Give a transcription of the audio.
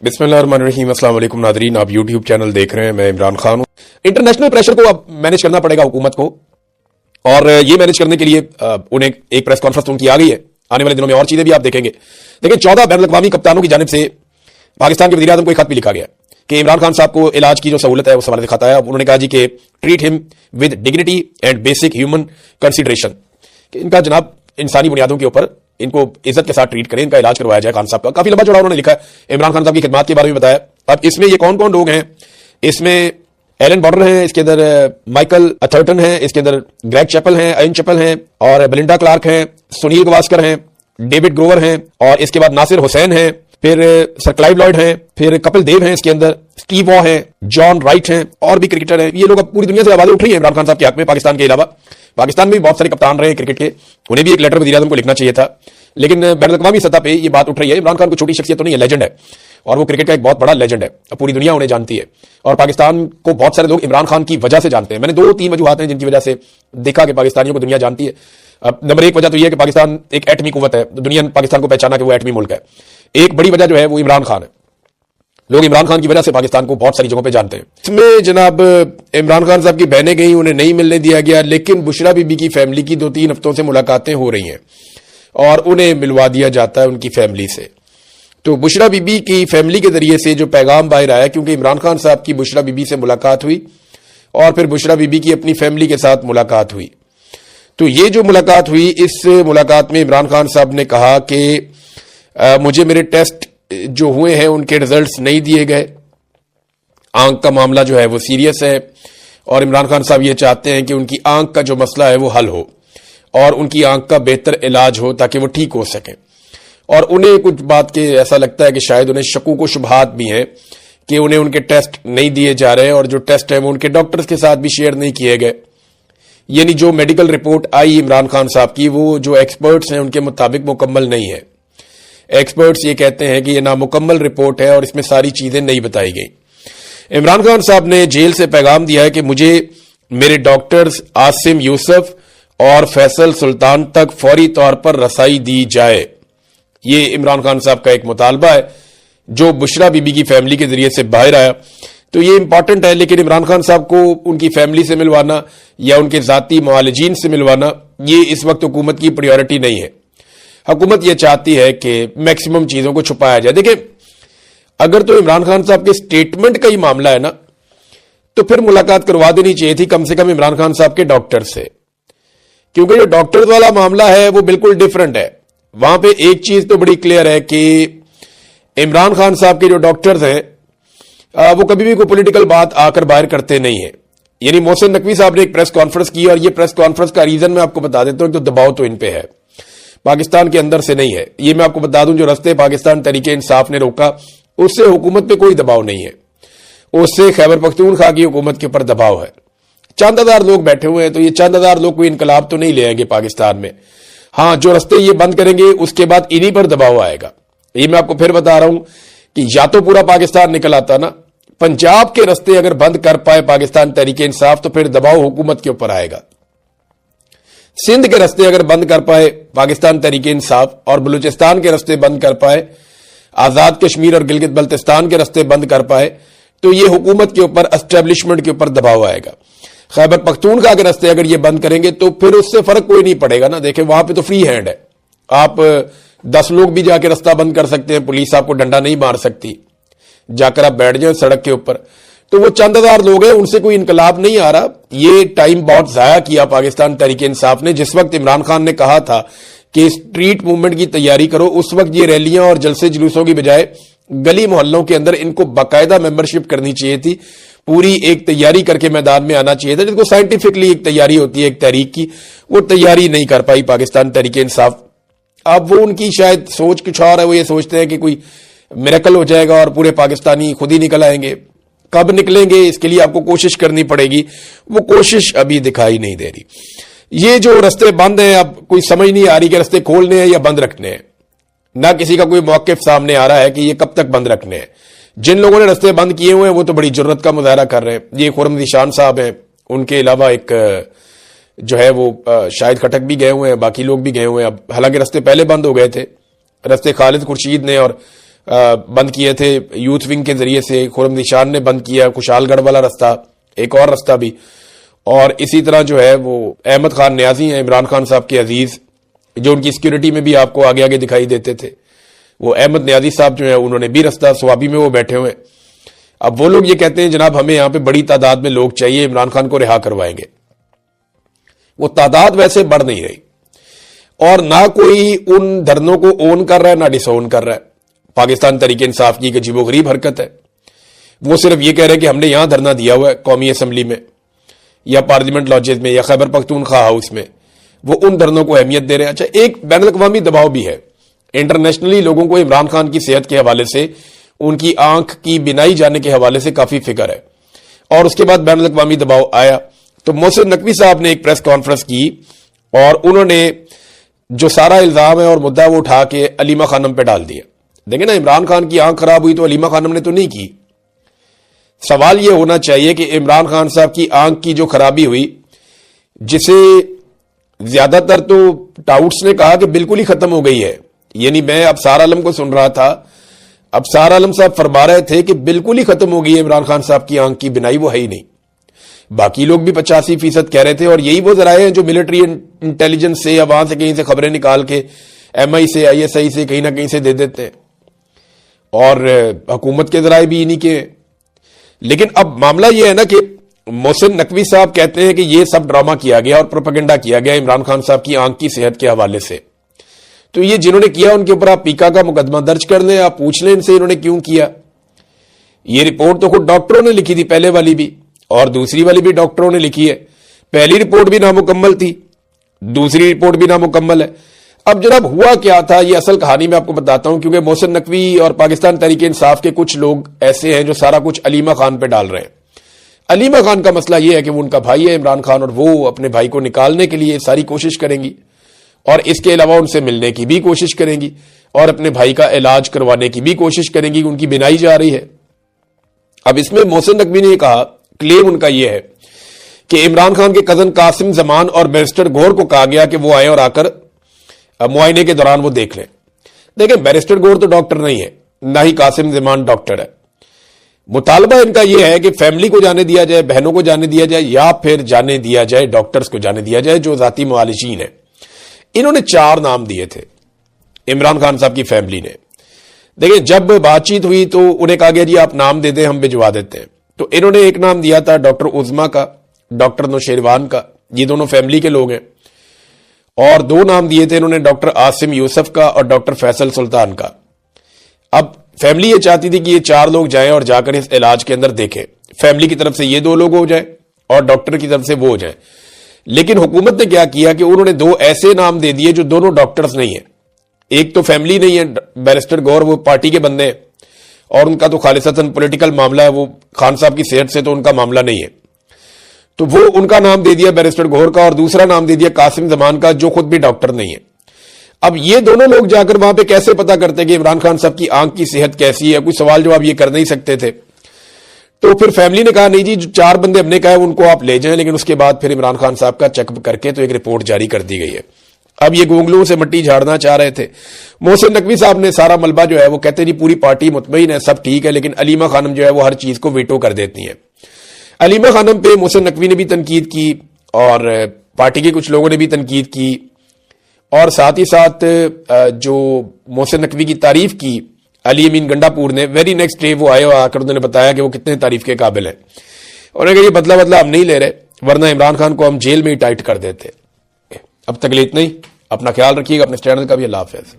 बिस्मिल्लाहिर्रहमानिर्रहीम। अस्सलाम वालेकुम नादरीन, आप यूट्यूब चैनल देख रहे हैं, मैं इमरान खान हूं। इंटरनेशनल प्रेशर को अब मैनेज करना पड़ेगा हुकूमत को, और ये मैनेज करने के लिए उन्हें एक प्रेस कॉन्फ्रेंस उनकी आ गई है। आने वाले दिनों में और चीजें भी आप देखेंगे। देखिए, 14 बैनुल अक़वामी कप्तानों की जानिब से पाकिस्तान के वज़ीर-ए-आज़म को एक खत भी लिखा गया कि इमरान खान साहब को इलाज की जो सहूलत है वो सवाल खाता है। उन्होंने कहा जी कि treat him with dignity and basic human consideration, कि इनका जनाब इंसानी बुनियादों के ऊपर इनको इज्जत के साथ ट्रीट करें, इनका इलाज करवाया जाए खान साहब का। काफी लंबा चौड़ा उन्होंने लिखा है, इमरान खान साहब की खिदमत के बारे में बताया। अब इसमें ये कौन कौन लोग हैं, इसमें एलन बॉर्डर हैं, इसके अंदर माइकल अथर्टन हैं, इसके अंदर ग्रेग चैपल हैं, आयन चैपल हैं, और बेलिंडा क्लार्क हैं, सुनील गवास्कर हैं, डेविड ग्रोवर हैं, और इसके बाद नासिर हुसैन हैं, फिर सर क्लाइव लॉयड हैं, फिर कपिल देव हैं, इसके अंदर स्टीव वॉ हैं, जॉन राइट हैं, और भी क्रिकेटर हैं। ये लोग अब पूरी दुनिया से आवाजें उठ रही हैं इमरान खान साहब के हक में। पाकिस्तान के अलावा पाकिस्तान में भी बहुत सारे कप्तान रहे क्रिकेट के, उन्हें भी एक लेटर वज़ीर-ए-आज़म को लिखना चाहिए था, लेकिन बैनुल-अक़वामी सतह पे ये बात उठ रही है। इमरान खान को छोटी शख्सियत तो नहीं है, लेजेंड है, और वो क्रिकेट का एक बहुत बड़ा लेजेंड है, पूरी दुनिया उन्हें जानती है, और पाकिस्तान को बहुत सारे लोग इमरान खान की वजह से जानते हैं। मैंने 2-3 वजूहात हैं जिनकी वजह से देखा कि पाकिस्तानियों को दुनिया जानती है। नंबर 1 वजह तो यह है कि पाकिस्तान एक एटमी कुव्वत है, दुनिया ने पाकिस्तान को पहचाना कि वो एटमी मुल्क है। एक बड़ी वजह जो है वो इमरान खान है। लोग इमरान खान की वजह से पाकिस्तान को बहुत सारी जगहों पे जानते हैं। इसमें जनाब इमरान खान साहब की बहनें गई, उन्हें नहीं मिलने दिया गया, लेकिन बुशरा बीबी की फैमिली की 2-3 हफ्तों से मुलाकातें हो रही हैं और उन्हें मिलवा दिया जाता है उनकी फैमिली से। तो बुशरा बीबी की फैमिली के जरिए से जो पैगाम बाहर आया, क्योंकि इमरान खान साहब की बुशरा बीबी से मुलाकात हुई और फिर बुशरा बीबी की अपनी फैमिली के साथ मुलाकात हुई। तो ये जो मुलाकात हुई, इस मुलाकात में इमरान खान साहब ने कहा कि मुझे मेरे टेस्ट जो हुए हैं उनके रिजल्ट्स नहीं दिए गए, आंख का मामला जो है वो सीरियस है, और इमरान खान साहब ये चाहते हैं कि उनकी आंख का जो मसला है वो हल हो और उनकी आंख का बेहतर इलाज हो ताकि वो ठीक हो सके। और उन्हें कुछ बात के ऐसा लगता है कि शायद उन्हें शकूक व शुबहात भी हैं कि उन्हें उनके टेस्ट नहीं दिए जा रहे, और जो टेस्ट है वो उनके डॉक्टर्स के साथ भी शेयर नहीं किए गए। यानी जो मेडिकल रिपोर्ट आई इमरान खान साहब की, वो जो एक्सपर्ट्स हैं उनके मुताबिक मुकम्मल नहीं है। एक्सपर्ट्स ये कहते हैं कि ये नामुकम्मल रिपोर्ट है और इसमें सारी चीजें नहीं बताई गई। इमरान खान साहब ने जेल से पैगाम दिया है कि मुझे मेरे डॉक्टर्स आसिम यूसुफ और फैसल सुल्तान तक फौरी तौर पर रसाई दी जाए। ये इमरान खान साहब का एक मुतालबा है जो बुशरा बीबी की फैमिली के जरिए से बाहर आया। तो ये इंपॉर्टेंट है, लेकिन इमरान खान साहब को उनकी फैमिली से मिलवाना या उनके जाती मुआलिजीन से मिलवाना ये इस वक्त हुकूमत की प्रायोरिटी नहीं है। हुकूमत ये चाहती है कि मैक्सिमम चीजों को छुपाया जाए। देखिए, अगर तो इमरान खान साहब के स्टेटमेंट का ही मामला है ना, तो फिर मुलाकात करवा देनी चाहिए थी कम से कम इमरान खान साहब के डॉक्टर से, क्योंकि जो डॉक्टर्स वाला मामला है वो बिल्कुल डिफरेंट है। वहां पे एक चीज तो बड़ी क्लियर है कि इमरान खान साहब के जो डॉक्टर्स हैं वो कभी भी कोई पॉलिटिकल बात आकर बाहर करते नहीं है। यानी मोहसिन नकवी साहब ने एक प्रेस कॉन्फ्रेंस की, और ये प्रेस कॉन्फ्रेंस का रीजन मैं आपको बता देता हूं। तो दबाव तो इन पे है, पाकिस्तान के अंदर से नहीं है। ये मैं आपको बता दूं, जो रस्ते पाकिस्तान तहरीक इंसाफ ने रोका उससे हुकूमत पे कोई दबाव नहीं है, उससे खैबर पख्तूनख्वा की हुकूमत के ऊपर दबाव है। चंद हजार लोग बैठे हुए हैं, तो ये चंद हजार लोग कोई इनकलाब तो नहीं ले आएंगे पाकिस्तान में। हाँ, जो रस्ते ये बंद करेंगे उसके बाद इन्हीं पर दबाव आएगा। ये मैं आपको फिर बता रहा हूं कि या तो पूरा पाकिस्तान निकल आता ना, पंजाब के रस्ते अगर बंद कर पाए पाकिस्तान तहरीक इंसाफ तो फिर दबाव हुकूमत के ऊपर आएगा। सिंध के रस्ते अगर बंद कर पाए पाकिस्तान तहरीक इंसाफ, और बलूचिस्तान के रस्ते बंद कर पाए, आजाद कश्मीर और गिलगित बल्तिस्तान के रस्ते बंद कर पाए, तो ये हुकूमत के ऊपर, एस्टेब्लिशमेंट के ऊपर दबाव आएगा। खैबर पख्तूनख्वा के रस्ते अगर ये बंद करेंगे तो फिर उससे फर्क कोई नहीं पड़ेगा ना। देखें, वहां पे तो फ्री हैंड है, आप 10 लोग भी जाके रास्ता बंद कर सकते हैं, पुलिस आपको डंडा नहीं मार सकती, जाकर आप बैठ जाए सड़क के ऊपर। तो वो चंद हजार लोग हैं, उनसे कोई इनकलाब नहीं आ रहा। ये टाइम बहुत जाया किया पाकिस्तान तहरीक इंसाफ ने। जिस वक्त इमरान खान ने कहा था कि स्ट्रीट मूवमेंट की तैयारी करो, उस वक्त ये रैलियां और जलसे जुलूसों की बजाय गली मोहल्लों के अंदर इनको बाकायदा मेंबरशिप करनी चाहिए थी, पूरी एक तैयारी करके मैदान में आना चाहिए था, जिसको साइंटिफिकली एक तैयारी होती है एक तहरीक की। वो तैयारी नहीं कर पाई पाकिस्तान तहरीक इंसाफ। अब वो उनकी शायद सोच कुछ और है, वो ये सोचते हैं कि कोई मिरेकल हो जाएगा और पूरे पाकिस्तानी खुद ही निकल आएंगे। कब निकलेंगे इसके लिए आपको कोशिश करनी पड़ेगी, वो कोशिश अभी दिखाई नहीं दे रही। ये जो रस्ते बंद हैं, अब कोई समझ नहीं आ रही कि रस्ते खोलने हैं या बंद रखने हैं, ना किसी का कोई मौक़िफ़ सामने आ रहा है कि ये कब तक बंद रखने हैं। जिन लोगों ने रस्ते बंद किए हुए हैं वो तो बड़ी जुर्रत का मुजाहरा कर रहे हैं। ये खुर्रम निशान साहब हैं, उनके अलावा एक जो है वो शाहिद खटक भी गए हुए हैं, बाकी लोग भी गए हुए हैं। अब हालांकि रस्ते पहले बंद हो गए थे, रस्ते खालिद खुर्शीद ने और بند کیے تھے یوتھ ونگ کے ذریعے سے، خرم ذیشان نے بند کیا کشال گڑھ والا رستہ، ایک اور رستہ بھی، اور اسی طرح جو ہے وہ احمد خان نیازی ہیں عمران خان صاحب کے عزیز، جو ان کی سیکیورٹی میں بھی آپ کو آگے آگے دکھائی دیتے تھے، وہ احمد نیازی صاحب جو ہیں انہوں نے بھی رستہ سوابی میں وہ بیٹھے ہوئے ہیں۔ اب وہ لوگ یہ کہتے ہیں جناب ہمیں یہاں پہ بڑی تعداد میں لوگ چاہیے، عمران خان کو رہا کروائیں گے۔ وہ تعداد ویسے بڑھ نہیں رہی، اور نہ کوئی ان دھرنوں کو اون کر رہا ہے نہ ڈس اون کر رہا ہے۔ پاکستان تحریک انصاف کی ایک عجیب و غریب حرکت ہے، وہ صرف یہ کہہ رہے ہیں کہ ہم نے یہاں دھرنا دیا ہوا ہے قومی اسمبلی میں یا پارلیمنٹ لاجز میں یا خیبر پختونخوا ہاؤس میں، وہ ان دھرنوں کو اہمیت دے رہے ہیں۔ اچھا، ایک بین الاقوامی دباؤ بھی ہے، انٹرنیشنلی لوگوں کو عمران خان کی صحت کے حوالے سے، ان کی آنکھ کی بینائی جانے کے حوالے سے کافی فکر ہے، اور اس کے بعد بین الاقوامی دباؤ آیا تو محسن نقوی صاحب نے ایک پریس کانفرنس کی اور انہوں نے جو سارا الزام ہے اور مدعا وہ اٹھا کے علیمہ خانم پہ ڈال دیا۔ دیکھیں نا، عمران خان کی آنکھ خراب ہوئی تو علیمہ خانم نے تو نہیں کی۔ سوال یہ ہونا چاہیے کہ عمران خان صاحب کی آنکھ کی جو خرابی ہوئی، جسے زیادہ تر تو ٹاؤٹس نے کہا کہ بالکل ہی ختم ہو گئی ہے، یعنی میں ابصار عالم کو سن رہا تھا، ابصار عالم صاحب فرما رہے تھے کہ بالکل ہی ختم ہو گئی ہے عمران خان صاحب کی آنکھ کی بینائی، وہ ہے ہی نہیں۔ باقی لوگ بھی 85% کہہ رہے تھے، اور یہی وہ ذرائع ہیں جو ملٹری انٹیلیجنس سے یا وہاں سے کہیں سے خبریں نکال کے ایم آئی سے آئی ایس آئی سے کہیں نہ کہیں سے دے دیتے ہیں، اور حکومت کے ذرائع بھی انہی کے ہیں۔ لیکن اب معاملہ یہ ہے نا کہ محسن نقوی صاحب کہتے ہیں کہ یہ سب ڈرامہ کیا گیا اور پروپیگنڈا کیا گیا عمران خان صاحب کی آنکھ کی صحت کے حوالے سے۔ تو یہ جنہوں نے کیا ان کے اوپر آپ پیکا کا مقدمہ درج کر لیں، آپ پوچھ لیں ان سے انہوں نے کیوں کیا۔ یہ رپورٹ تو خود ڈاکٹروں نے لکھی تھی، پہلے والی بھی اور دوسری والی بھی ڈاکٹروں نے لکھی ہے۔ پہلی رپورٹ بھی نامکمل تھی، دوسری رپورٹ بھی نامکمل ہے۔ اب جناب ہوا کیا تھا، یہ اصل کہانی میں آپ کو بتاتا ہوں، کیونکہ محسن نقوی اور پاکستان تحریک انصاف کے کچھ لوگ ایسے ہیں جو سارا کچھ علیمہ خان پہ ڈال رہے ہیں۔ علیمہ خان کا مسئلہ یہ ہے کہ وہ ان کا بھائی ہے عمران خان، اور وہ اپنے بھائی کو نکالنے کے لیے ساری کوشش کریں گی، اور اس کے علاوہ ان سے ملنے کی بھی کوشش کریں گی، اور اپنے بھائی کا علاج کروانے کی بھی کوشش کریں گی، ان کی بینائی جا رہی ہے۔ اب اس میں محسن نقوی نے یہ کہا، کلیم ان کا یہ ہے کہ عمران خان کے کزن قاسم زمان اور بیرسٹر گور کو کہا گیا کہ وہ آئے اور آ کر معائنے کے دوران وہ دیکھ لیں۔ دیکھیں، بیرسٹر گور تو ڈاکٹر نہیں ہے، نہ ہی قاسم زمان ڈاکٹر ہے۔ مطالبہ ان کا یہ ہے کہ فیملی کو جانے دیا جائے، بہنوں کو جانے دیا جائے، یا پھر جانے دیا جائے ڈاکٹرز کو جانے دیا جائے جو ذاتی معالجین ہیں۔ انہوں نے 4 نام دیے تھے عمران خان صاحب کی فیملی نے۔ دیکھیں، جب بات چیت ہوئی تو انہیں کہا گیا جی آپ نام دے دیں، ہم بھجوا دیتے ہیں۔ تو انہوں نے ایک نام دیا تھا ڈاکٹر عظما کا، ڈاکٹر نوشیروان کا، یہ دونوں فیملی کے لوگ ہیں، اور 2 نام دیے تھے انہوں نے ڈاکٹر عاصم یوسف کا اور ڈاکٹر فیصل سلطان کا۔ اب فیملی یہ چاہتی تھی کہ یہ 4 لوگ جائیں اور جا کر اس علاج کے اندر دیکھیں، فیملی کی طرف سے یہ 2 لوگ ہو جائیں اور ڈاکٹر کی طرف سے وہ ہو جائیں۔ لیکن حکومت نے کیا کیا کہ انہوں نے 2 ایسے نام دے دیے جو دونوں ڈاکٹرز نہیں ہیں۔ ایک تو فیملی نہیں ہے، بیرسٹر گور وہ پارٹی کے بندے ہیں، اور ان کا تو خالصتاً پولیٹیکل معاملہ ہے، وہ خان صاحب کی صحت سے تو ان کا معاملہ نہیں ہے، تو وہ ان کا نام دے دیا بیرسٹر گور کا، اور دوسرا نام دے دیا قاسم زمان کا جو خود بھی ڈاکٹر نہیں ہے۔ اب یہ دونوں لوگ جا کر وہاں پہ کیسے پتا کرتے کہ عمران خان صاحب کی آنکھ کی صحت کیسی ہے؟ کوئی سوال جواب یہ کر نہیں سکتے تھے۔ تو پھر فیملی نے کہا نہیں جی، جو 4 بندے ہم نے کہا ان کو آپ لے جائیں، لیکن اس کے بعد پھر عمران خان صاحب کا چیک اپ کر کے تو ایک رپورٹ جاری کر دی گئی ہے۔ اب یہ گونگلوں سے مٹی جھاڑنا چاہ رہے تھے۔ محسن نقوی صاحب نے سارا ملبہ جو ہے وہ کہتے جی پوری پارٹی مطمئن ہے، سب ٹھیک ہے، لیکن علیمہ خانم جو ہے وہ ہر چیز کو ویٹو کر دیتی ہیں۔ علیمہ خانم پہ محسن نقوی نے بھی تنقید کی، اور پارٹی کے کچھ لوگوں نے بھی تنقید کی، اور ساتھ ہی ساتھ جو محسن نقوی کی تعریف کی علی امین گنڈا پور نے، ویری نیکسٹ ڈے وہ آئے اور آ کر انہوں نے بتایا کہ وہ کتنے تعریف کے قابل ہیں، اور اگر یہ بدلہ ہم نہیں لے رہے ورنہ عمران خان کو ہم جیل میں ہی ٹائٹ کر دیتے۔ اب تک اتنا ہی، اپنا خیال رکھیے گا، اپنے چینل کا بھی۔ اللہ حافظ۔